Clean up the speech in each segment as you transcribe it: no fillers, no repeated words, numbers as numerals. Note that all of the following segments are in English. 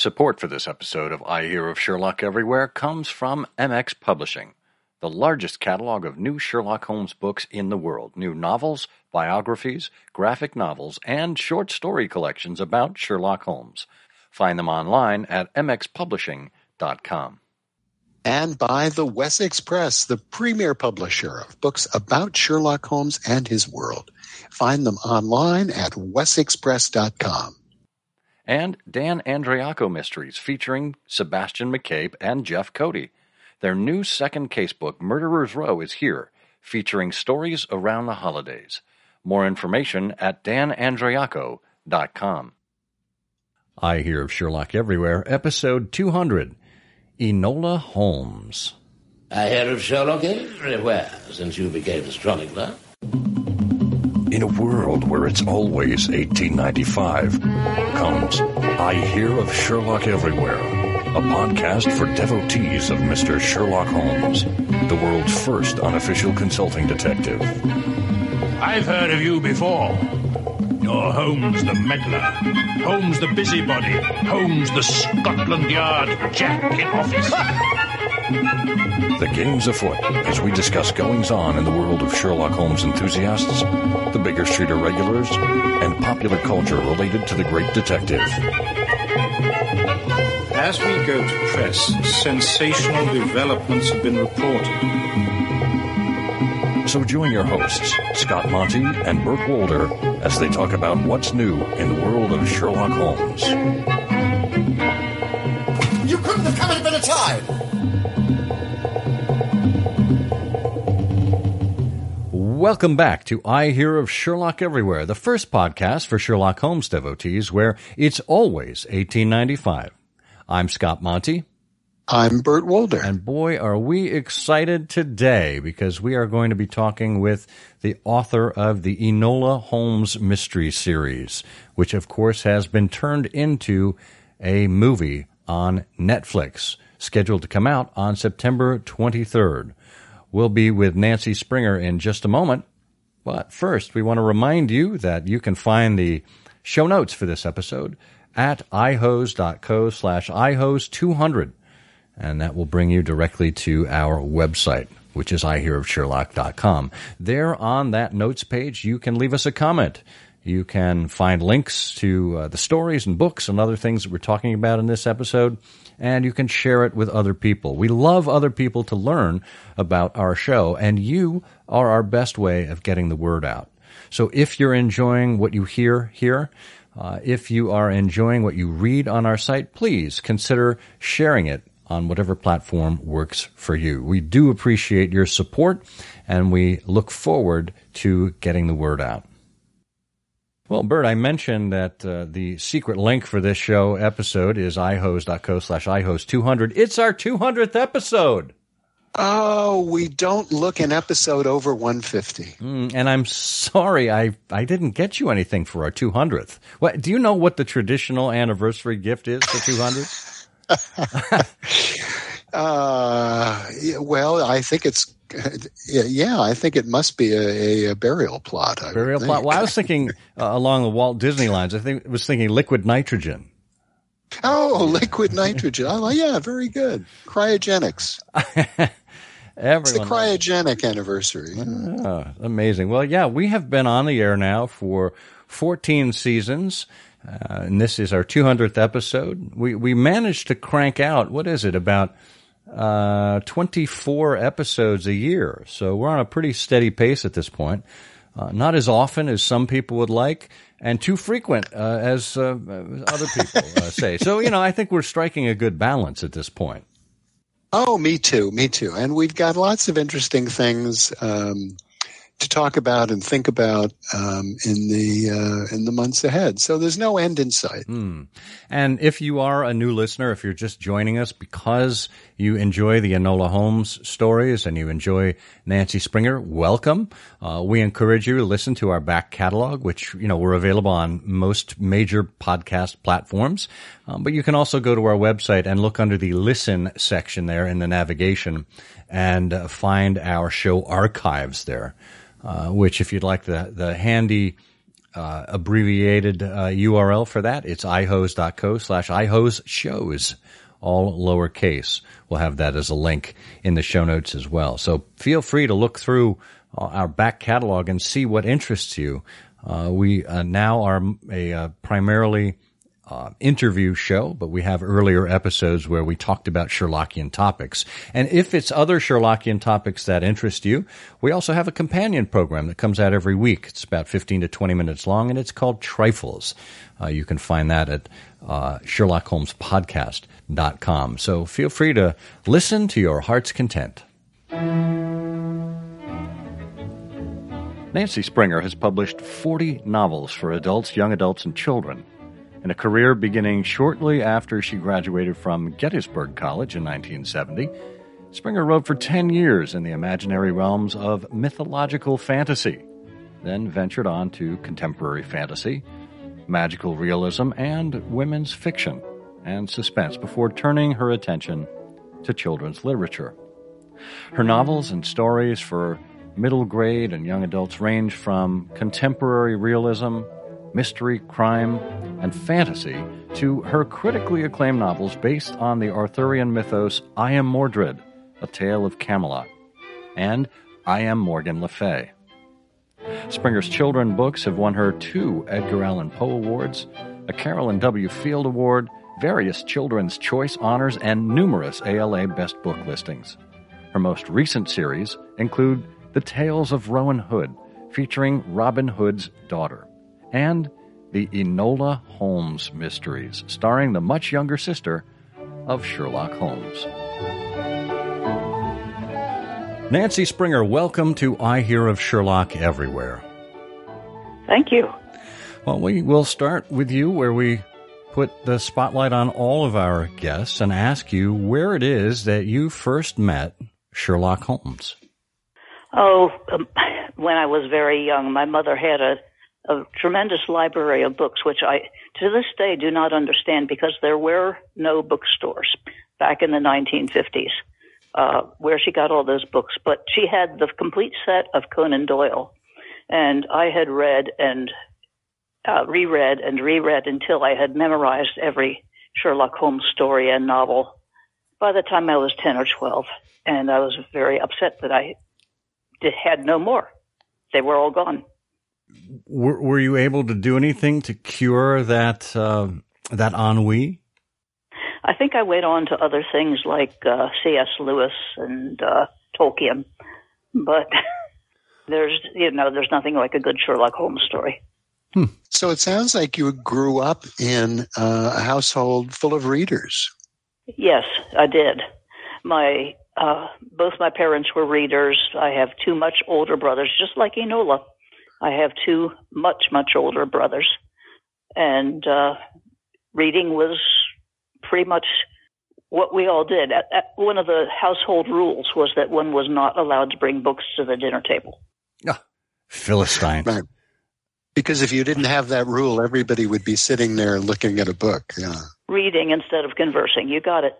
Support for this episode of I Hear of Sherlock Everywhere comes from MX Publishing, the largest catalog of new Sherlock Holmes books in the world. New novels, biographies, graphic novels, and short story collections about Sherlock Holmes. Find them online at mxpublishing.com. And by the Wessex Press, the premier publisher of books about Sherlock Holmes and his world. Find them online at wessexpress.com. And Dan Andriaco Mysteries, featuring Sebastian McCabe and Jeff Cody. Their new second casebook, Murderer's Row, is here, featuring stories around the holidays. More information at danandriaco.com. I Hear of Sherlock Everywhere, Episode 200, Enola Holmes. I hear of Sherlock everywhere since you became a chronicler. In a world where it's always 1895, comes I Hear of Sherlock Everywhere, a podcast for devotees of Mr. Sherlock Holmes, the world's first unofficial consulting detective. I've heard of you before. You're Holmes the meddler, Holmes the busybody, Holmes the Scotland Yard Jack in office. The game's afoot as we discuss goings-on in the world of Sherlock Holmes enthusiasts, the Baker Street irregulars, and popular culture related to the great detective. As we go to press, sensational developments have been reported. So join your hosts, Scott Monty and Burt Wolder, as they talk about what's new in the world of Sherlock Holmes. You couldn't have come at a better time! Welcome back to I Hear of Sherlock Everywhere, the first podcast for Sherlock Holmes devotees where it's always 1895. I'm Scott Monty. I'm Burt Wolder. And boy, are we excited today because we are going to be talking with the author of the Enola Holmes Mysteries series, which of course has been turned into a movie on Netflix, scheduled to come out on September 23rd. We'll be with Nancy Springer in just a moment. But first, we want to remind you that you can find the show notes for this episode at ihose.co/ihose200. And that will bring you directly to our website, which is ihearofsherlock.com. There on that notes page, you can leave us a comment. You can find links to the stories and books and other things that we're talking about in this episode, and you can share it with other people. We love other people to learn about our show, and you are our best way of getting the word out. So if you're enjoying what you hear here, if you are enjoying what you read on our site, please consider sharing it on whatever platform works for you. We do appreciate your support, and we look forward to getting the word out. Well, Bert, I mentioned that the secret link for this show episode is ihose.co/ihose200. It's our 200th episode. Oh, we don't look an episode over 150. And I'm sorry, I didn't get you anything for our 200th. What, do you know what the traditional anniversary gift is for 200? Well, I think it's, I think it must be a burial plot. Burial plot? Well, I was thinking along the Walt Disney lines. I was thinking liquid nitrogen. Oh, liquid nitrogen. Oh, yeah, very good. Cryogenics. It's the cryogenic anniversary. Oh, amazing. Well, yeah, we have been on the air now for 14 seasons. And this is our 200th episode. We managed to crank out, what is it, about 24 episodes a year. So we're on a pretty steady pace at this point. Not as often as some people would like, and too frequent as other people say. So, I think we're striking a good balance at this point. Oh, me too. And we've got lots of interesting things to talk about and think about in the months ahead. So there's no end in sight. And if you are a new listener, if you're just joining us because you enjoy the Enola Holmes stories and you enjoy Nancy Springer, welcome. We encourage you to listen to our back catalog, which, we're available on most major podcast platforms. But you can also go to our website and look under the listen section there in the navigation and find our show archives there. Which, if you'd like the handy abbreviated URL for that. It's ihose.co/ihoseshows, all lowercase. We'll have that as a link in the show notes as well. So feel free to look through our back catalog and see what interests you. We now are a primarily interview show, but we have earlier episodes where we talked about Sherlockian topics. And if it's other Sherlockian topics that interest you, we also have a companion program that comes out every week. It's about 15 to 20 minutes long, and it's called Trifles. You can find that at SherlockHolmesPodcast.com. So feel free to listen to your heart's content. Nancy Springer has published 40 novels for adults, young adults, and children. In a career beginning shortly after she graduated from Gettysburg College in 1970, Springer wrote for 10 years in the imaginary realms of mythological fantasy, then ventured on to contemporary fantasy, magical realism, and women's fiction and suspense before turning her attention to children's literature. Her novels and stories for middle grade and young adults range from contemporary realism, mystery, crime, and fantasy to her critically acclaimed novels based on the Arthurian mythos I Am Mordred, A Tale of Camelot, and I Am Morgan Le Fay. Springer's children books have won her 2 Edgar Allan Poe Awards, a Carolyn W. Field Award, various Children's Choice Honors, and numerous ALA Best Book listings. Her most recent series include The Tales of Rowan Hood, featuring Robin Hood's daughter, and the Enola Holmes Mysteries, starring the much younger sister of Sherlock Holmes. Nancy Springer, welcome to I Hear of Sherlock Everywhere. Thank you. Well, we will start with you where we put the spotlight on all of our guests and ask you where it is that you first met Sherlock Holmes. When I was very young, my mother had a tremendous library of books, which I, to this day, do not understand because there were no bookstores back in the 1950s where she got all those books. But she had the complete set of Conan Doyle, and I had read and reread and reread until I had memorized every Sherlock Holmes story and novel by the time I was 10 or 12. And I was very upset that I had no more. They were all gone. Were you able to do anything to cure that ennui? I think I went on to other things like C.S. Lewis and Tolkien, but there's nothing like a good Sherlock Holmes story. So it sounds like you grew up in a household full of readers. Yes, I did. Both my parents were readers. I have 2 much older brothers, just like Enola. I have 2 much, much older brothers. And reading was pretty much what we all did. One of the household rules was that one was not allowed to bring books to the dinner table. Philistines. Right. Because if you didn't have that rule, everybody would be sitting there looking at a book. Yeah. Reading instead of conversing. You got it.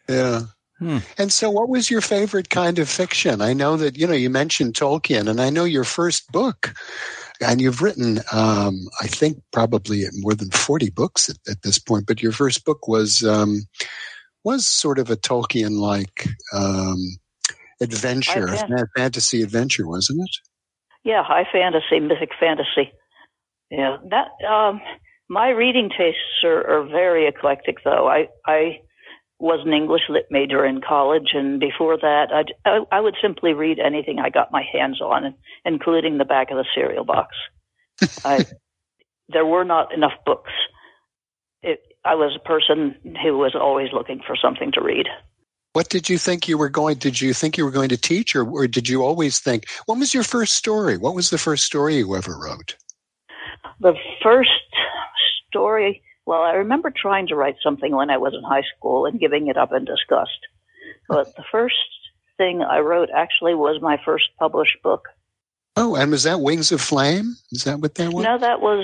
Yeah. And so what was your favorite kind of fiction? I know that, you mentioned Tolkien, and I know your first book, and you've written, I think probably more than 40 books at this point, but your first book was sort of a Tolkien-like adventure, fantasy adventure, wasn't it? Yeah, high fantasy, mythic fantasy. Yeah, that my reading tastes are very eclectic, though. I was an English lit major in college, and before that, I would simply read anything I got my hands on, including the back of the cereal box. There were not enough books. I was a person who was always looking for something to read. What did you think you were going? Did you think you were going to teach, or did you always think? What was your first story? What was the first story you ever wrote? The first story. Well, I remember trying to write something when I was in high school and giving it up in disgust. But the first thing I wrote actually was my first published book. Oh, and was that Wings of Flame? Is that what that was? No, that was,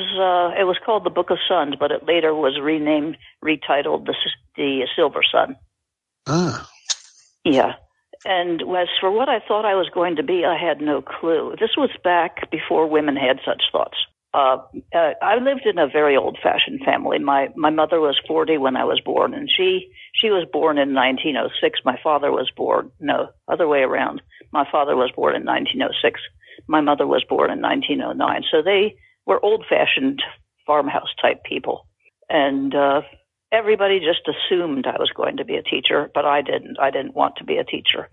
it was called The Book of Suns, but it later was retitled The Silver Sun. Ah. Yeah. And as for what I thought I was going to be, I had no clue. This was back before women had such thoughts. I lived in a very old-fashioned family. My mother was 40 when I was born, and she was born in 1906. My father was born, no, other way around. My father was born in 1906. My mother was born in 1909. So they were old-fashioned farmhouse-type people. And everybody just assumed I was going to be a teacher, but I didn't. I didn't want to be a teacher.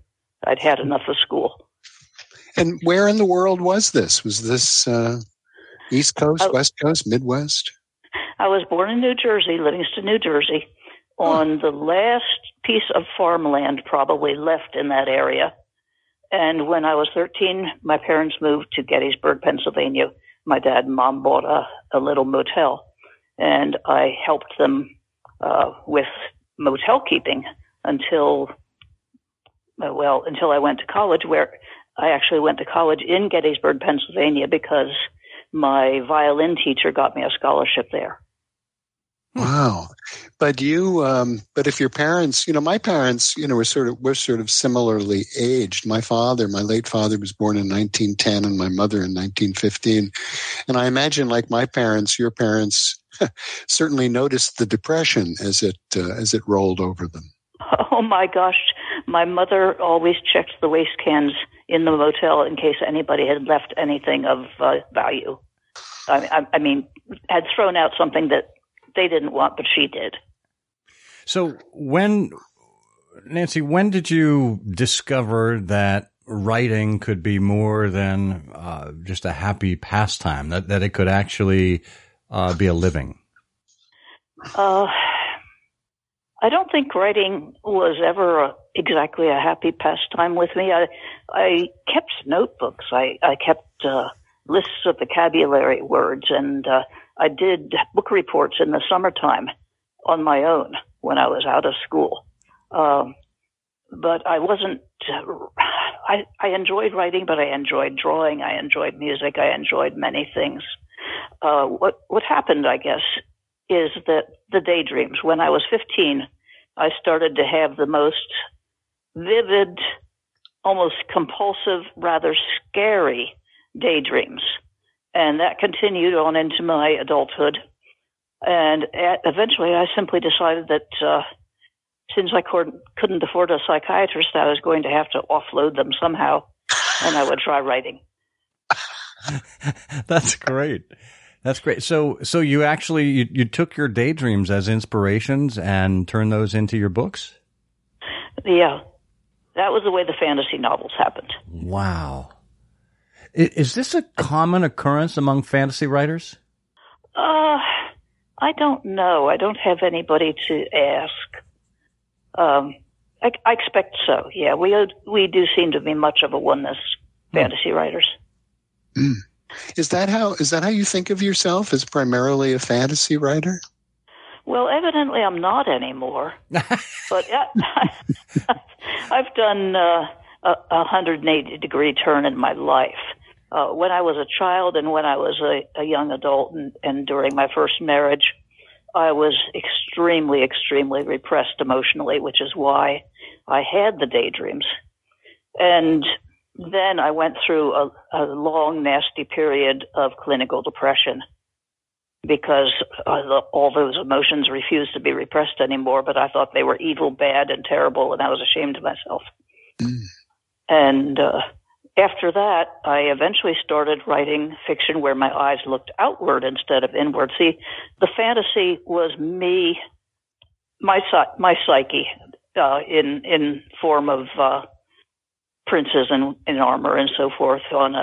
I'd had enough of school. And where in the world was this? Was this East Coast, West Coast, Midwest? I was born in New Jersey, Livingston, New Jersey, on the last piece of farmland probably left in that area. And when I was 13, my parents moved to Gettysburg, Pennsylvania. My dad and mom bought a little motel, and I helped them with motel keeping until I went to college, where I actually went to college in Gettysburg, Pennsylvania, because my violin teacher got me a scholarship there. Wow. But but if your parents, my parents, we're sort of similarly aged. My late father was born in 1910 and my mother in 1915. And I imagine, like my parents, your parents certainly noticed the Depression as it rolled over them. Oh my gosh. My mother always checked the waste cans in the motel in case anybody had left anything of value. I mean, had thrown out something that they didn't want, but she did. So Nancy, when did you discover that writing could be more than just a happy pastime, that it could actually be a living? I don't think writing was ever exactly a happy pastime with me. I kept notebooks. I kept lists of vocabulary words, and I did book reports in the summertime on my own when I was out of school. But I wasn't, I enjoyed writing, but I enjoyed drawing. I enjoyed music. I enjoyed many things. What happened, I guess, is that the daydreams. When I was 15, I started to have the most vivid, almost compulsive, rather scary daydreams. And that continued on into my adulthood. And eventually I simply decided that since I couldn't afford a psychiatrist, I was going to have to offload them somehow, and I would try writing. That's great. That's great. So you actually, you took your daydreams as inspirations and turned those into your books? Yeah. That was the way the fantasy novels happened. Wow. Is this a common occurrence among fantasy writers? I don't know. I don't have anybody to ask. I expect so. Yeah, we do seem to be much of a oneness, fantasy writers. Mm. Is that how you think of yourself, as primarily a fantasy writer? Well, evidently I'm not anymore. But I've done a 180-degree turn in my life. When I was a child and when I was a young adult and during my first marriage, I was extremely, extremely repressed emotionally, which is why I had the daydreams. And then I went through a long, nasty period of clinical depression because all those emotions refused to be repressed anymore, but I thought they were evil, bad, and terrible, and I was ashamed of myself. Mm. And after that, I eventually started writing fiction where my eyes looked outward instead of inward. See, the fantasy was me, my psyche, in form of princes in armor and so forth. On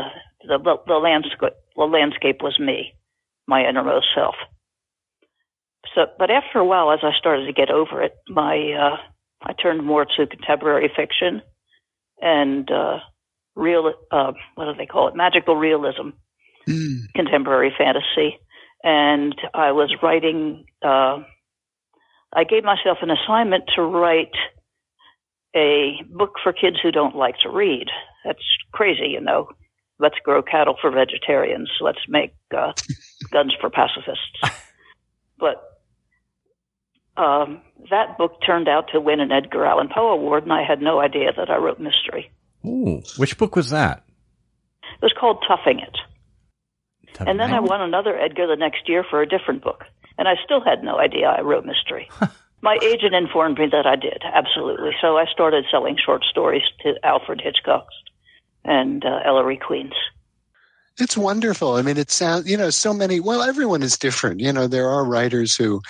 the landscape was me, my innermost self. So, but after a while, as I started to get over it, I turned more to contemporary fiction and what do they call it? Magical realism, contemporary fantasy. And I was writing, I gave myself an assignment to write a book for kids who don't like to read. That's crazy, Let's grow cattle for vegetarians. Let's make guns for pacifists. But that book turned out to win an Edgar Allan Poe Award, and I had no idea that I wrote mystery. Ooh, which book was that? It was called Toughing It. And then I won another Edgar the next year for a different book. And I still had no idea I wrote mystery. My agent informed me that I did, absolutely. So I started selling short stories to Alfred Hitchcock and Ellery Queens. It's wonderful. I mean, it sounds, so many, well, everyone is different. There are writers who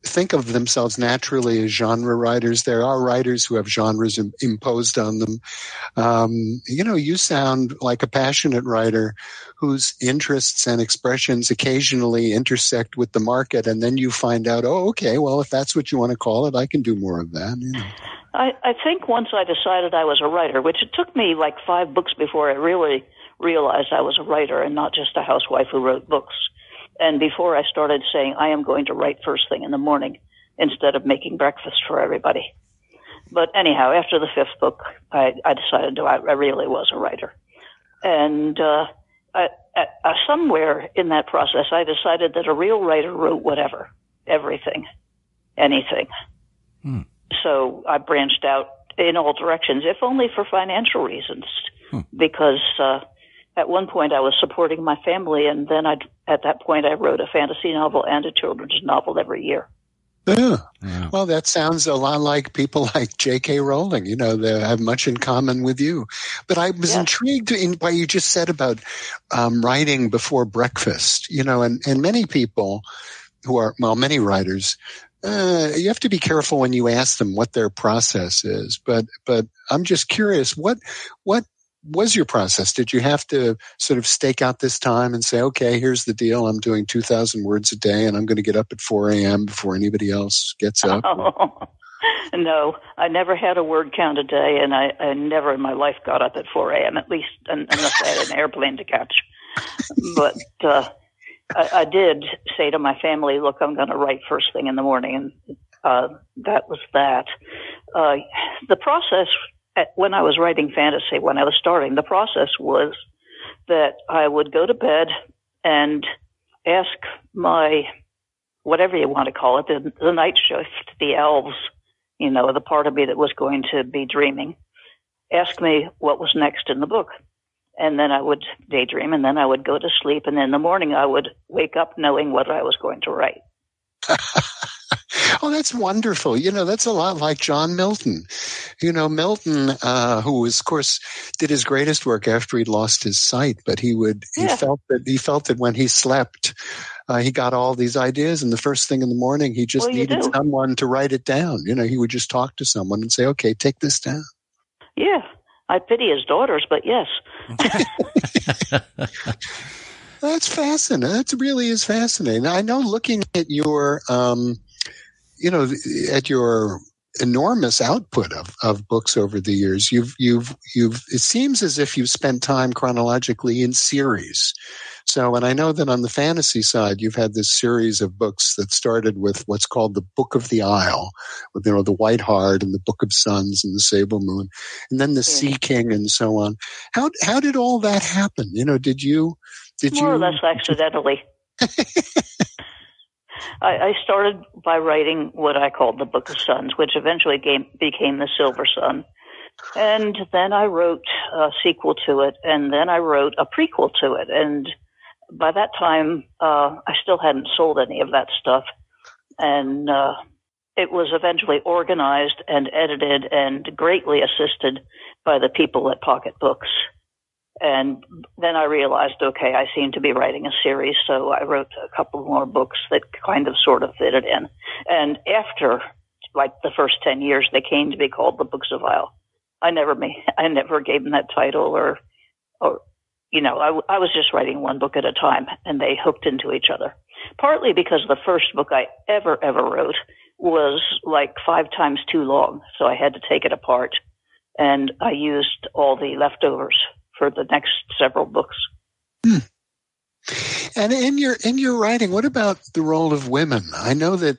think of themselves naturally as genre writers. There are writers who have genres imposed on them. You sound like a passionate writer whose interests and expressions occasionally intersect with the market, and then you find out, oh, okay, well, if that's what you want to call it, I can do more of that. I think once I decided I was a writer, which it took me like 5 books before I really realized I was a writer and not just a housewife who wrote books. And before I started saying, I am going to write first thing in the morning instead of making breakfast for everybody. But anyhow, after the 5th book, I decided I really was a writer. And somewhere in that process, I decided that a real writer wrote whatever, everything, anything. So I branched out in all directions, if only for financial reasons, because at one point I was supporting my family, and then at that point I wrote a fantasy novel and a children's novel every year. Yeah. Well, that sounds a lot like people like J.K. Rowling. They have much in common with you. But I was intrigued by what you just said about writing before breakfast. And many people many writers, you have to be careful when you ask them what their process is. But I'm just curious, what was your process? Did you have to sort of stake out this time and say, okay, here's the deal. I'm doing 2,000 words a day and I'm going to get up at 4 a.m. before anybody else gets up? No, I never had a word count a day, and I never in my life got up at 4 a.m., at least unless I had an airplane to catch. But I did say to my family, look, I'm going to write first thing in the morning, and that was that. The process when I was writing fantasy, when I was starting, the process was that I would go to bed and ask my, whatever you want to call it, the night shift, the elves, the part of me that was going to be dreaming, ask me what was next in the book. And then I would daydream, and then I would go to sleep, and in the morning I would wake up knowing what I was going to write. Oh, that's wonderful. That's a lot like John Milton. Milton, who was, of course, did his greatest work after he'd lost his sight, but he felt that when he slept, he got all these ideas, and the first thing in the morning, he just needed someone to write it down. He would just talk to someone and say, okay, take this down. Yeah. I pity his daughters, but yes. That's fascinating. That really is fascinating. I know, looking at your, at your enormous output of books over the years, it seems as if you've spent time chronologically in series. So, and I know that on the fantasy side, you've had this series of books that started with what's called the Book of the Isle, with, the White Hart and the Book of Suns and the Sable Moon, and then the Sea King and so on. How did all that happen? Did you more or less accidentally? I started by writing what I called the Book of Suns, which eventually became the Silver Sun. And then I wrote a sequel to it, and then I wrote a prequel to it. And by that time, I still hadn't sold any of that stuff. And it was eventually organized and edited and greatly assisted by the people at Pocket Books. And then I realized, okay, I seem to be writing a series, so I wrote a couple more books that kind of sort of fitted in. And after, like, the first 10 years, they came to be called the Books of Isle. I never gave them that title, or I was just writing one book at a time, and they hooked into each other. Partly because the first book I ever wrote was like 5 times too long, so I had to take it apart, and I used all the leftovers for the next several books. And in your writing, what about the role of women? I know that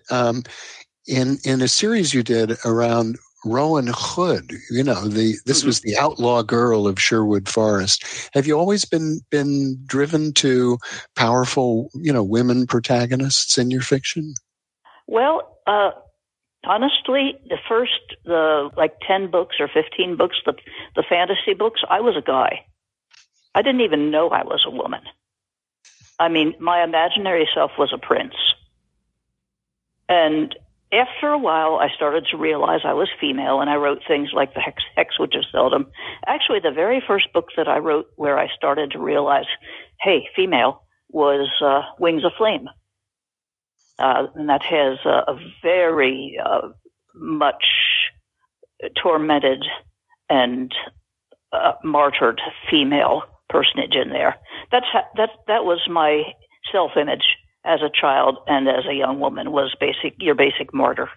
in a series you did around Rowan Hood, this was the outlaw girl of Sherwood Forest. Have you always been driven to powerful, women protagonists in your fiction? Well, honestly, the first 10 books or 15 books, the fantasy books, I was a guy. I didn't even know I was a woman. I mean, my imaginary self was a prince. And after a while, I started to realize I was female, and I wrote things like The Hex Which Is Seldom. Actually, the very first book that I wrote where I started to realize, hey, female, was Wings of Flame. And that has a very much tormented and martyred female personage in there. That was my self-image as a child and as a young woman, was your basic martyr.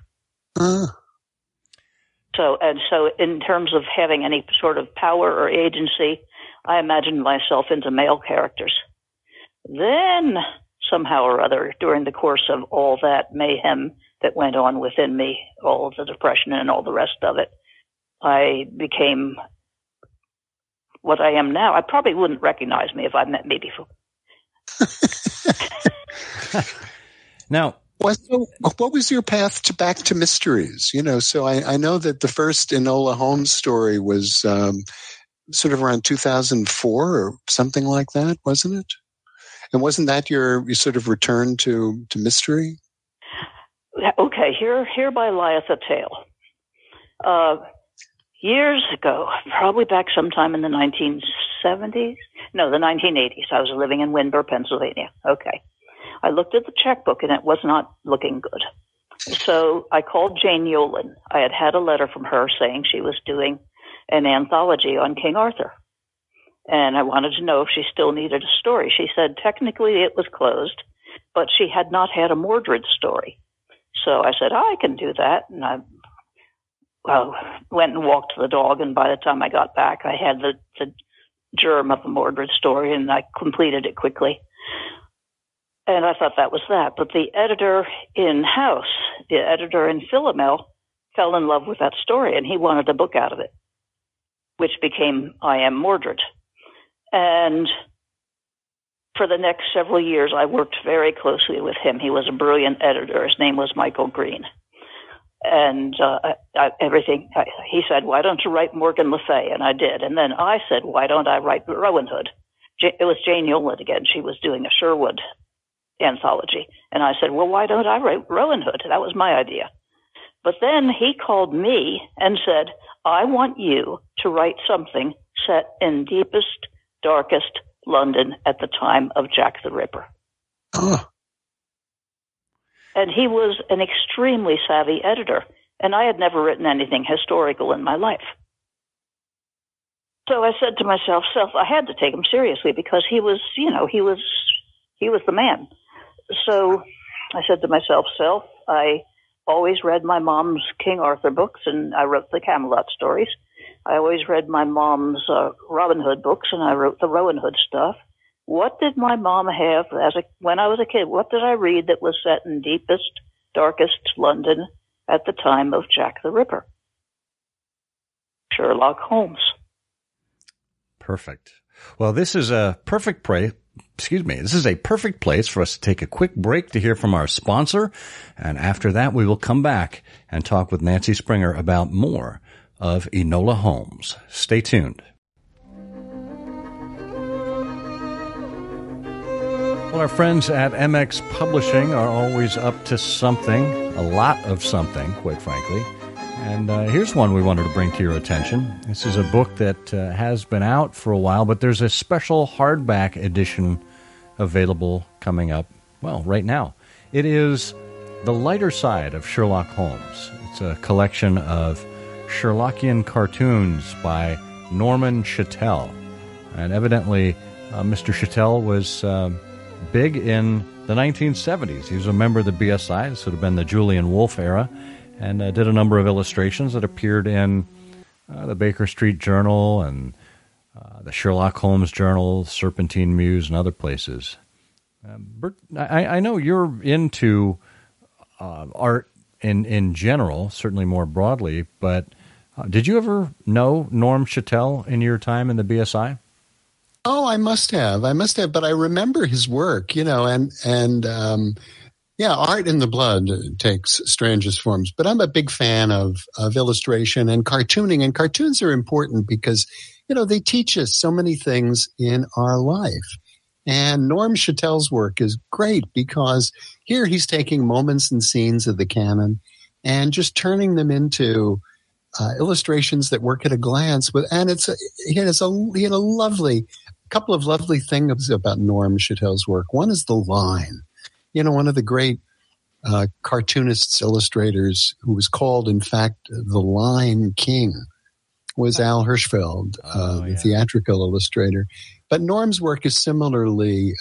So in terms of having any sort of power or agency, I imagined myself into male characters. Then somehow or other, during the course of all that mayhem that went on within me, all of the depression and all the rest of it, I became what I am now. I probably wouldn't recognize me if I met me before. Now, what was your path back to mysteries? So I know that the first Enola Holmes story was sort of around 2004 or something like that, wasn't it? And wasn't that your sort of return to mystery? Okay, hereby lieth a tale. Years ago, probably back sometime in the 1970s. No, the 1980s. I was living in Windber, Pennsylvania. Okay. I looked at the checkbook, and it was not looking good. So I called Jane Yolen. I had a letter from her saying she was doing an anthology on King Arthur. And I wanted to know if she still needed a story. She said technically it was closed, but she had not had a Mordred story. So I said, I can do that. And I went and walked the dog, and by the time I got back, I had the germ of the Mordred story, and I completed it quickly. And I thought that was that. But the editor in-house, the editor in Philomel, fell in love with that story, and he wanted a book out of it, which became I Am Mordred. And for the next several years, I worked very closely with him. He was a brilliant editor. His name was Michael Green. And he said, why don't you write Morgan Le Fay? And I did. And then I said, why don't I write Rowan Hood? It was Jane Yolen again. She was doing a Sherwood anthology. And I said, well, why don't I write Rowan Hood? That was my idea. But then he called me and said, I want you to write something set in deepest, darkest London at the time of Jack the Ripper. Oh. And he was an extremely savvy editor, and I had never written anything historical in my life. So I said to myself, I had to take him seriously because he was the man. So I said to myself, I always read my mom's King Arthur books, and I wrote the Camelot stories. I always read my mom's Robin Hood books, and I wrote the Rowan Hood stuff. What did my mom have when I was a kid? What did I read that was set in deepest, darkest London at the time of Jack the Ripper? Sherlock Holmes. Perfect. Well, this is a perfect place for us to take a quick break to hear from our sponsor. And after that, we will come back and talk with Nancy Springer about more of Enola Holmes. Stay tuned. Well, our friends at MX Publishing are always up to something, a lot of something, quite frankly. And here's one we wanted to bring to your attention. This is a book that has been out for a while, but there's a special hardback edition available coming up, well, right now. It is The Lighter Side of Sherlock Holmes. It's a collection of Sherlockian cartoons by Norman Chatel. And evidently, Mr. Chatel was big in the 1970s. He was a member of the BSI. This would have been the Julian Wolfe era, and did a number of illustrations that appeared in the Baker Street Journal and the Sherlock Holmes Journal, Serpentine Muse, and other places. Bert, I know you're into art in general, certainly more broadly, but did you ever know Norm Chatel in your time in the BSI? Oh, I must have, but I remember his work, and Yeah, art in the blood takes strangest forms. But I'm a big fan of illustration and cartooning. And cartoons are important because, they teach us so many things in our life. And Norm Chatel's work is great because here he's taking moments and scenes of the canon and just turning them into illustrations that work at a glance. And he had a couple of lovely things about Norm Chatel's work. One is the line. One of the great cartoonists, illustrators, who was called, in fact, the Line King, was Al Hirschfeld, the theatrical illustrator. But Norm's work is similarly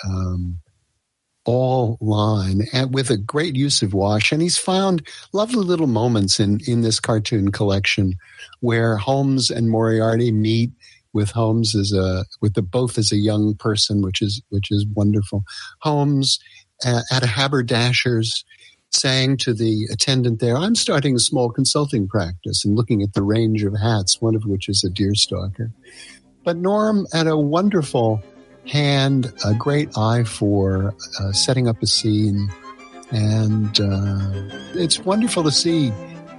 all line and with a great use of wash. And he's found lovely little moments in this cartoon collection where Holmes and Moriarty meet, with Holmes both as a young person, which is wonderful. Holmes at a haberdasher's saying to the attendant there, "I'm starting a small consulting practice," and looking at the range of hats, one of which is a deerstalker. But Norm had a wonderful hand, a great eye for setting up a scene. And it's wonderful to see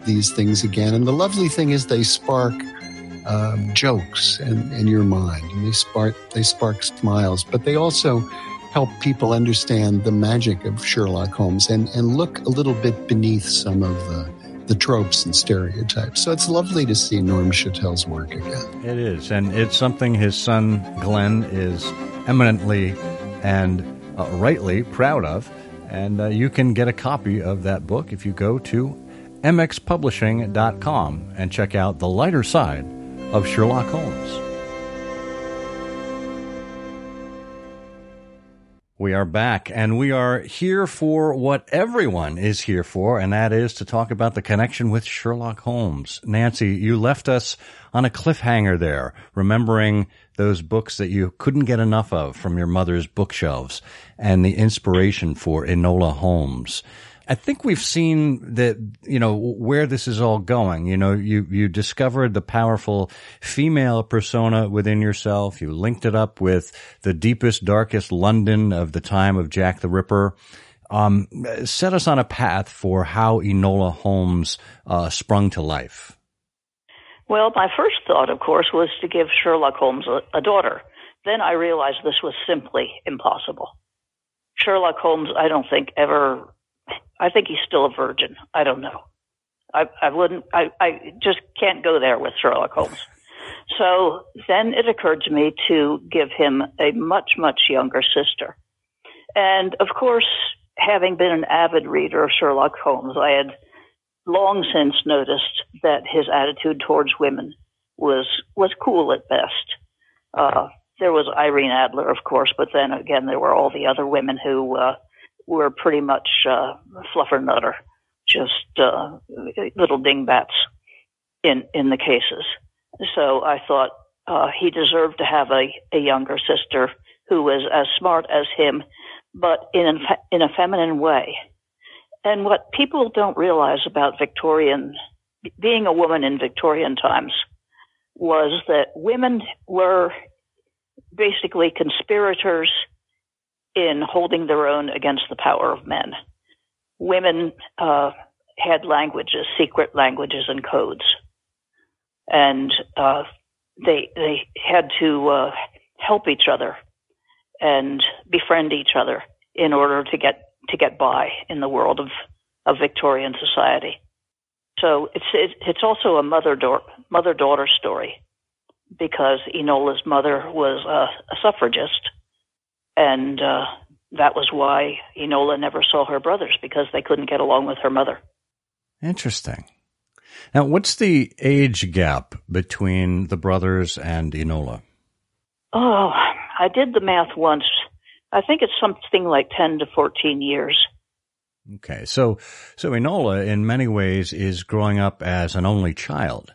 these things again. And the lovely thing is they spark jokes in your mind. And they spark smiles. But they also help people understand the magic of Sherlock Holmes and look a little bit beneath some of the tropes and stereotypes. So it's lovely to see Norm Chatel's work again. It is, and it's something his son Glenn is eminently and rightly proud of. And you can get a copy of that book if you go to mxpublishing.com and check out The Lighter Side of Sherlock Holmes. We are back, and we are here for what everyone is here for, and that is to talk about the connection with Sherlock Holmes. Nancy, you left us on a cliffhanger there, remembering those books that you couldn't get enough of from your mother's bookshelves and the inspiration for Enola Holmes. I think we've seen that, where this is all going. You discovered the powerful female persona within yourself. You linked it up with the deepest, darkest London of the time of Jack the Ripper. Set us on a path for how Enola Holmes sprung to life. Well, my first thought, of course, was to give Sherlock Holmes a daughter. Then I realized this was simply impossible. Sherlock Holmes, I don't think I think he's still a virgin. I don't know. I just can't go there with Sherlock Holmes. So then it occurred to me to give him a much, much younger sister. And of course, having been an avid reader of Sherlock Holmes, I had long since noticed that his attitude towards women was cool at best. There was Irene Adler, of course, but then again, there were all the other women who were pretty much fluffernutter, just little dingbats in the cases. So I thought he deserved to have a younger sister who was as smart as him, but in a feminine way. And what people don't realize about being a woman in Victorian times was that women were basically conspirators in holding their own against the power of men. Women had languages, secret languages and codes. And they had to help each other and befriend each other in order to get by in the world of Victorian society. So it's also a mother-daughter story, because Enola's mother was a suffragist, and that was why Enola never saw her brothers, because they couldn't get along with her mother. Interesting. Now, what's the age gap between the brothers and Enola? Oh, I did the math once. I think it's something like 10 to 14 years. Okay, so Enola, in many ways, is growing up as an only child.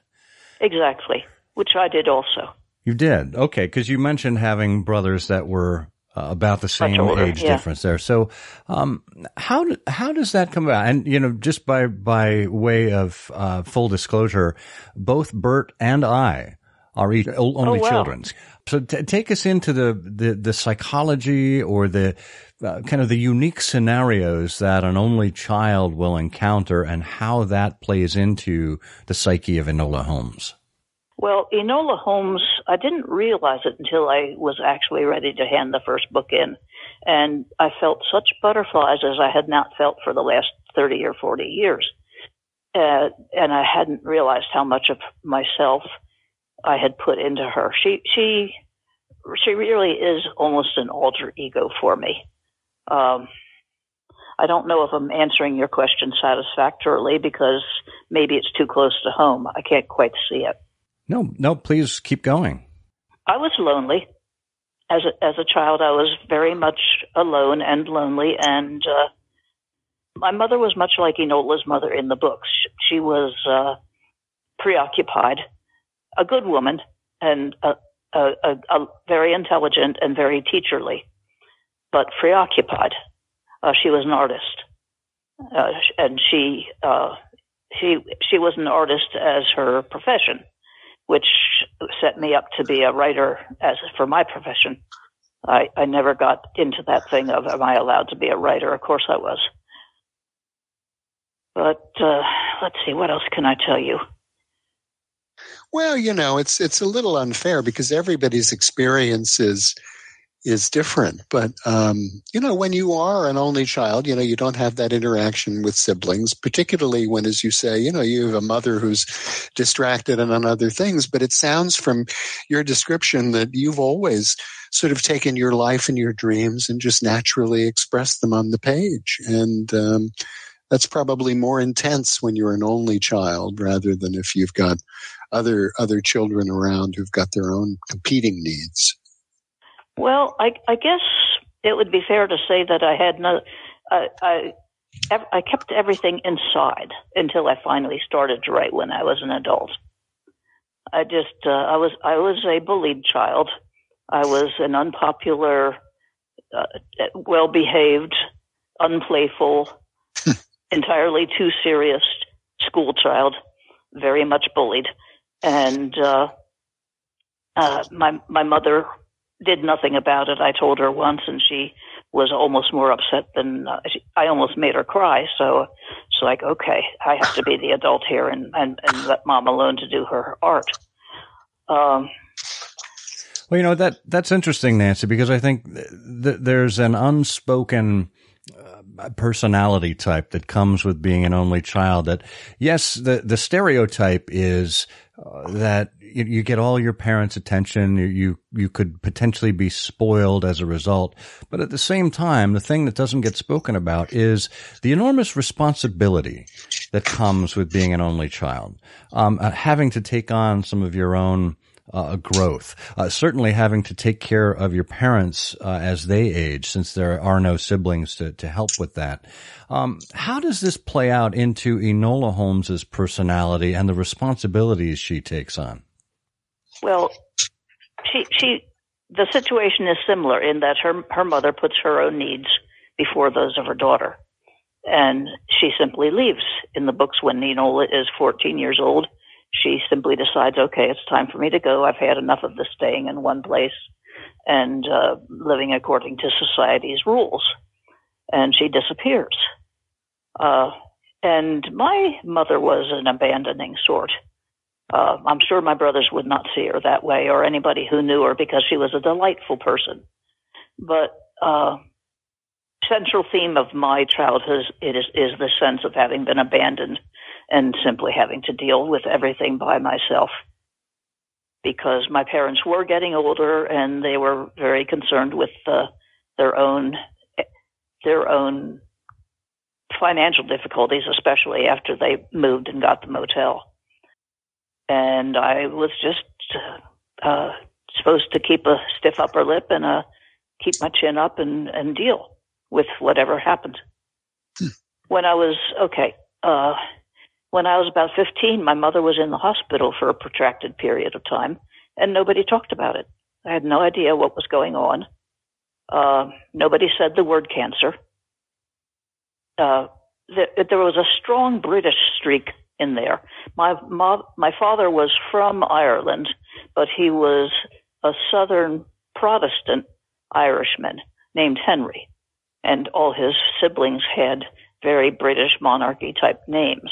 Exactly, which I did also. You did? Okay, because you mentioned having brothers that were about the same age difference there. So how does that come about? And, just by way of full disclosure, both Bert and I are only wow. children's. So take us into the psychology or the kind of the unique scenarios that an only child will encounter and how that plays into the psyche of Enola Holmes. Well, Enola Holmes, I didn't realize it until I was actually ready to hand the first book in. And I felt such butterflies as I had not felt for the last 30 or 40 years. And I hadn't realized how much of myself I had put into her. She really is almost an alter ego for me. I don't know if I'm answering your question satisfactorily because maybe it's too close to home. I can't quite see it. No, please keep going. I was lonely. As a child, I was very much alone and lonely, and my mother was much like Enola's mother in the books. She was preoccupied, a good woman, and a very intelligent and very teacherly, but preoccupied. She was an artist, and she was an artist as her profession, which set me up to be a writer for my profession. I never got into that thing of, am I allowed to be a writer? Of course I was. But let's see, what else can I tell you? Well, it's a little unfair because everybody's experience is different. But, when you are an only child, you don't have that interaction with siblings, particularly when, as you say, you have a mother who's distracted and on other things. But it sounds from your description that you've always sort of taken your life and your dreams and just naturally expressed them on the page. And that's probably more intense when you're an only child rather than if you've got other children around who've got their own competing needs. Well, I guess it would be fair to say that I had I kept everything inside until I finally started to write when I was an adult. I was a bullied child. I was an unpopular, well-behaved, unplayful, entirely too serious school child, very much bullied. And my mother did nothing about it. I told her once, and she was almost more upset than I almost made her cry. So it's like, okay, I have to be the adult here and let Mom alone to do her art. Well, that's interesting, Nancy, because I think there's an unspoken personality type that comes with being an only child. That yes, the stereotype is that you get all your parents' attention. You could potentially be spoiled as a result. But at the same time, the thing that doesn't get spoken about is the enormous responsibility that comes with being an only child. Having to take on some of your own growth, certainly having to take care of your parents as they age, since there are no siblings to help with that. How does this play out into Enola Holmes's personality and the responsibilities she takes on? Well, the situation is similar in that her mother puts her own needs before those of her daughter, and she simply leaves. In the books, when Enola is 14 years old, she simply decides, okay, it's time for me to go. I've had enough of this staying in one place and living according to society's rules. And she disappears. And my mother was an abandoning sort. I'm sure my brothers would not see her that way, or anybody who knew her, because she was a delightful person. But central theme of my childhood is the sense of having been abandoned and simply having to deal with everything by myself, because my parents were getting older and they were very concerned with their own financial difficulties, especially after they moved and got the motel. And I was just supposed to keep a stiff upper lip and keep my chin up and deal with whatever happened. When I was about 15, my mother was in the hospital for a protracted period of time, and nobody talked about it. I had no idea what was going on. Nobody said the word cancer. There was a strong British streak in there. My father was from Ireland, but he was a Southern Protestant Irishman named Henry, and all his siblings had very British monarchy-type names.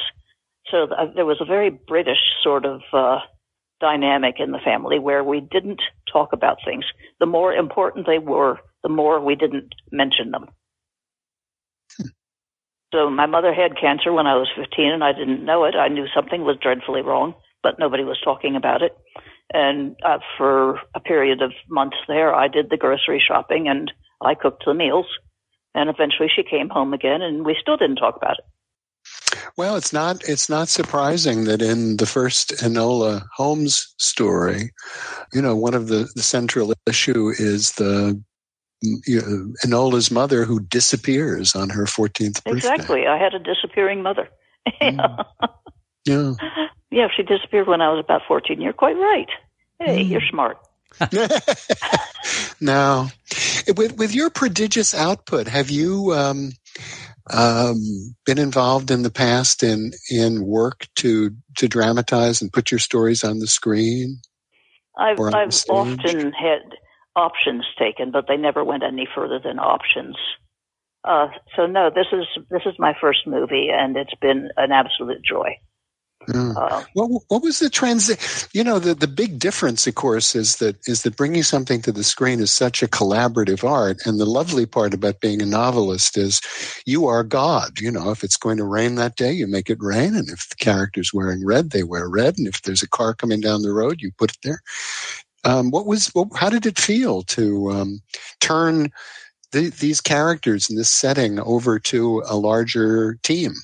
So there was a very British sort of dynamic in the family where we didn't talk about things. The more important they were, the more we didn't mention them. So my mother had cancer when I was 15, and I didn't know it. I knew something was dreadfully wrong, but nobody was talking about it. And for a period of months there, I did the grocery shopping, and I cooked the meals. And eventually she came home again, and we still didn't talk about it. Well, it's not surprising that in the first Enola Holmes story, one of the central issue is Enola's mother who disappears on her 14th birthday. Exactly. I had a disappearing mother. Yeah. Yeah, she disappeared when I was about 14. You're quite right. Hey, you're smart. Now, with your prodigious output, have you been involved in the past in work to dramatize and put your stories on the screen? I've often had options taken, but they never went any further than options. So no, this is my first movie, and it's been an absolute joy. What was the transition? The big difference, of course, is that bringing something to the screen is such a collaborative art. And the lovely part about being a novelist is you are God. If it's going to rain that day, you make it rain. And if the character's wearing red, they wear red. And if there's a car coming down the road, you put it there. How did it feel to turn these characters in this setting over to a larger team?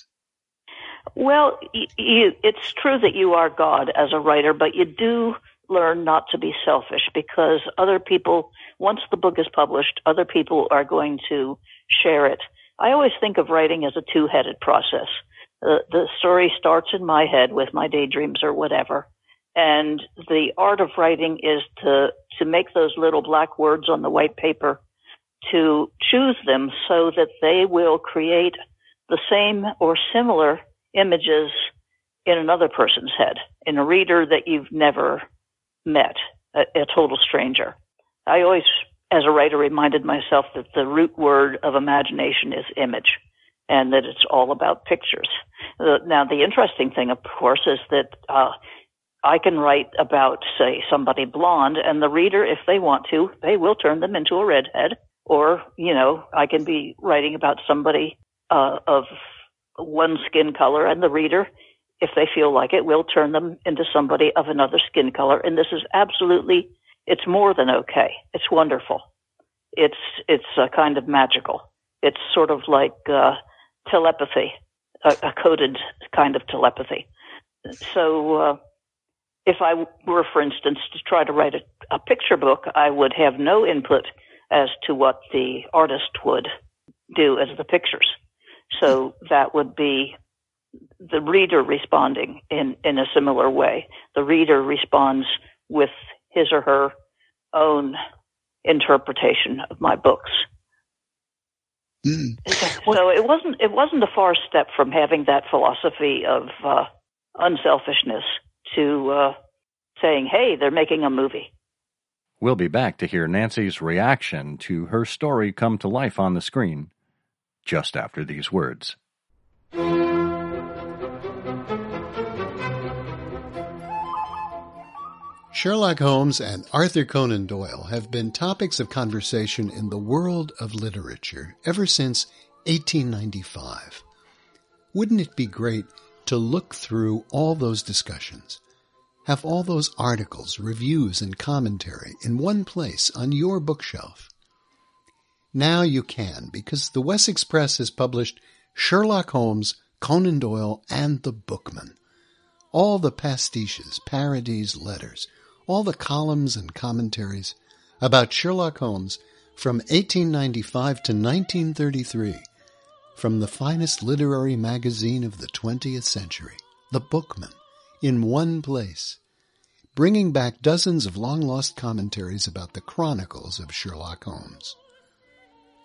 Well, it's true that you are God as a writer, but you do learn not to be selfish, because other people, once the book is published, other people are going to share it. I always think of writing as a two-headed process. The story starts in my head with my daydreams or whatever, and the art of writing is to make those little black words on the white paper, to choose them so that they will create the same or similar images in another person's head, in a reader that you've never met, a total stranger. I always, as a writer, reminded myself that the root word of imagination is image, and that it's all about pictures. Now, the interesting thing, of course, is that I can write about, say, somebody blonde, and the reader, if they want to, they will turn them into a redhead. Or, I can be writing about somebody of one skin color, and the reader, if they feel like it, will turn them into somebody of another skin color. And this is absolutely, it's more than okay. It's wonderful. It's kind of magical. It's sort of like telepathy, a coded kind of telepathy. So if I were, for instance, to try to write a picture book, I would have no input as to what the artist would do as the pictures. So that would be the reader responding in a similar way. The reader responds with his or her own interpretation of my books. So it wasn't a far step from having that philosophy of unselfishness to saying, hey, they're making a movie. We'll be back to hear Nancy's reaction to her story come to life on the screen just after these words. Sherlock Holmes and Arthur Conan Doyle have been topics of conversation in the world of literature ever since 1895. Wouldn't it be great to look through all those discussions, have all those articles, reviews, and commentary in one place on your bookshelf? Now you can, because the Wessex Press has published Sherlock Holmes, Conan Doyle, and the Bookman. All the pastiches, parodies, letters, all the columns and commentaries about Sherlock Holmes from 1895 to 1933, from the finest literary magazine of the 20th century, the Bookman, in one place, bringing back dozens of long-lost commentaries about the chronicles of Sherlock Holmes.